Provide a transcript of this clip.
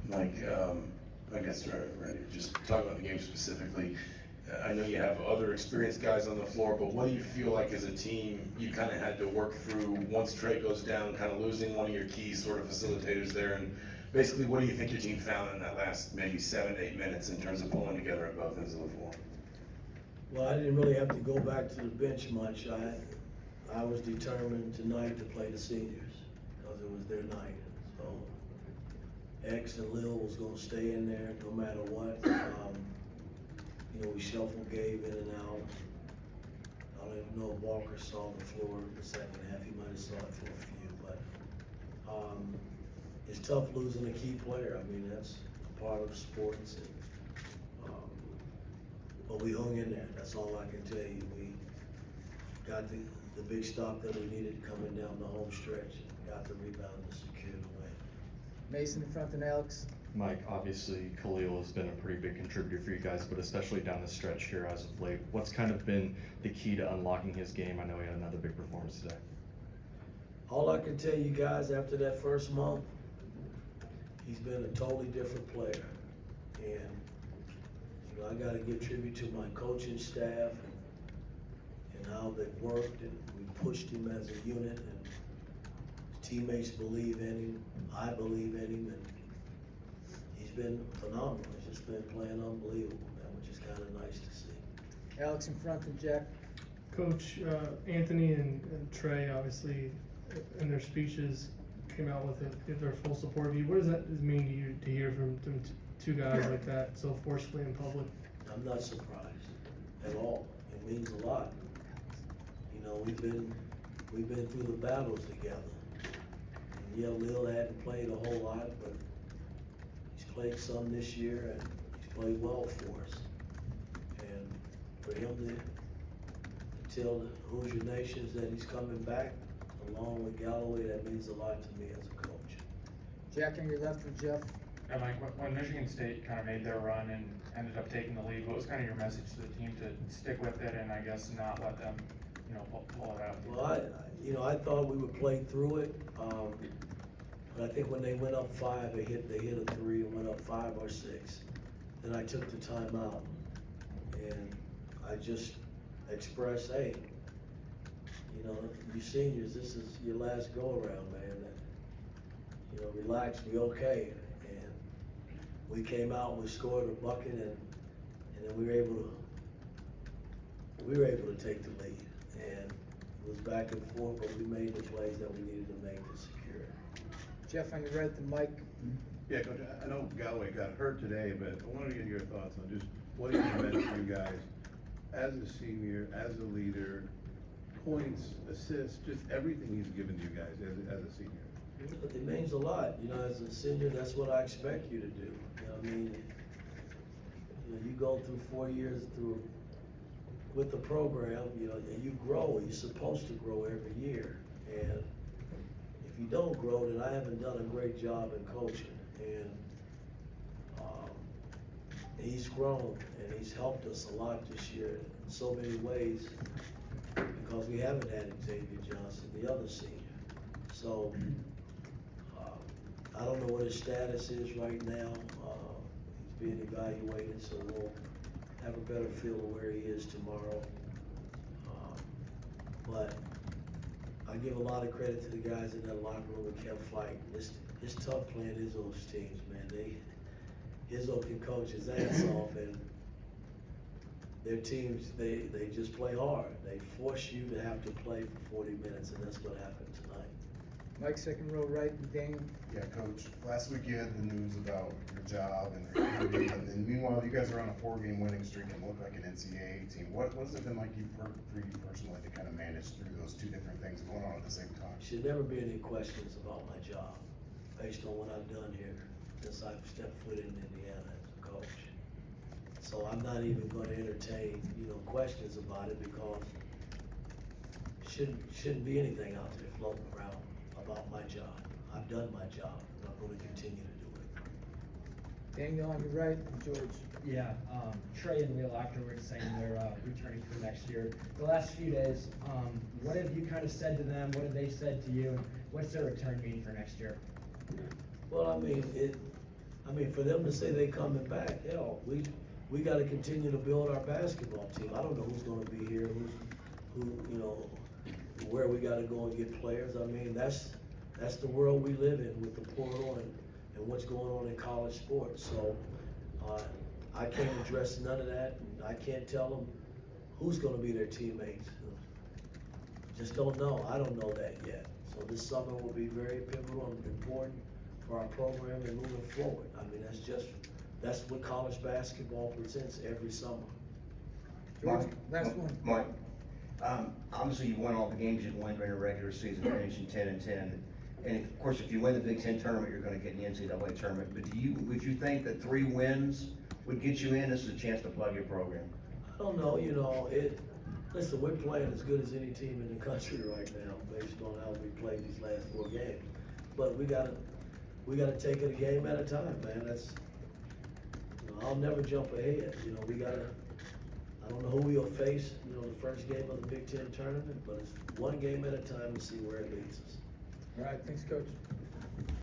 Mike, I guess we're ready to just talk about the game specifically. I know you have other experienced guys on the floor, but what do you feel like as a team you kind of had to work through once Trey goes down, kind of losing one of your key sort of facilitators there? And basically, what do you think your team found in that last maybe 7 to 8 minutes in terms of pulling together at both ends of the floor? Well, I didn't really have to go back to the bench much. I was determined tonight to play the seniors because it was their night. So X and Lil was going to stay in there no matter what. You know, we shuffled Gabe in and out. I don't even know if Walker saw the floor the second half. He might have saw it for a few, but it's tough losing a key player. I mean, that's a part of sports. And, but we hung in there. That's all I can tell you. We got the big stop that we needed coming down the home stretch. Got the rebound to secure the win. Mason in front and Alex. Mike, obviously Khalil has been a pretty big contributor for you guys, but especially down the stretch here as of late. What's kind of been the key to unlocking his game? I know he had another big performance today. All I can tell you guys after that first month, he's been a totally different player. And you know, I got to give tribute to my coaching staff and how they've worked, and we pushed him as a unit, and his teammates believe in him. I believe in him, and he's been phenomenal. He's just been playing unbelievable, man, which is kind of nice to see. Alex in front and Jack. Coach, Anthony and Trey obviously in their speeches came out with their full support of you. What does that mean to you to hear from two guys like that so forcefully in public? I'm not surprised at all. It means a lot. You know, we've been through the battles together. And yeah, Lil hadn't played a whole lot, but he's played some this year, and he's played well for us. And for him to tell the Hoosier Nations that he's coming back, along with Galloway, that means a lot to me as a coach. Jack on your left with Jeff. And Mike, when Michigan State kind of made their run and ended up taking the lead, what was kind of your message to the team to stick with it and I guess not let them, you know, pull it out? Well, I thought we would play through it, but I think when they went up 5, they hit a 3 and went up 5 or 6. Then I took the timeout, and I just expressed, hey, you know, you seniors, this is your last go around, man. You know, relax, we okay. And we came out, we scored a bucket, and then we were able to take the lead. And it was back and forth, but we made the plays that we needed to make to secure it. Jeff on your right to Mike. Yeah, Coach, I know Galloway got hurt today, but I wanted to get your thoughts on just what he meant to you guys as a senior, as a leader, points, assists, just everything he's given to you guys as a senior. It means a lot, you know, as a senior, that's what I expect you to do. You know what I mean? You know, you go through 4 years with the program, you know, and you grow. You're supposed to grow every year. And if you don't grow, then I haven't done a great job in coaching. And he's grown, and he's helped us a lot this year in so many ways because we haven't had Xavier Johnson, the other senior. So I don't know what his status is right now. He's being evaluated, so we'll have a better feel of where he is tomorrow. But I give a lot of credit to the guys in that locker room that kept fighting. It's tough playing Izzo's teams, man. Izzo can coach his ass off, and their teams, they just play hard. They force you to have to play for 40 minutes, and that's what happened tonight. Mike second row right and Daniel. Yeah, Coach. Last week you had the news about your job and the recruiting, and then meanwhile you guys are on a 4-game winning streak and look like an NCAA team. What has it been like for you personally to kind of manage through those two different things going on at the same time? Should never be any questions about my job based on what I've done here since I've stepped foot in Indiana as a coach. So I'm not even going to entertain, you know, questions about it because shouldn't be anything out there floating around about my job. I've done my job, and I'm going to continue to do it. Daniel on your right and George. Yeah, Trey and Lil afterwards saying they're returning for next year. The last few days, what have you kind of said to them? What have they said to you? And what's their return mean for next year? Well, I mean, I mean, for them to say they coming back, hell, we gotta continue to build our basketball team. I don't know who's gonna be here, where we gotta go and get players. I mean, that's the world we live in with the portal and what's going on in college sports. So, I can't address none of that, and I can't tell them who's gonna be their teammates. Just don't know. I don't know that yet. So this summer will be very pivotal and important for our program and moving forward. I mean, that's what college basketball presents every summer. George, last one. Mike, obviously you won all the games you won during the regular season, finishing 10-10. And of course, if you win the Big Ten tournament, you're gonna get in the NCAA tournament. But would you think that 3 wins would get you in? This is a chance to plug your program. I don't know, listen, we're playing as good as any team in the country right now, based on how we played these last 4 games. But we gotta take it a game at a time, man. I'll never jump ahead, I don't know who we'll face, the first game of the Big Ten tournament, but it's one game at a time to see where it leads us. All right, thanks, Coach.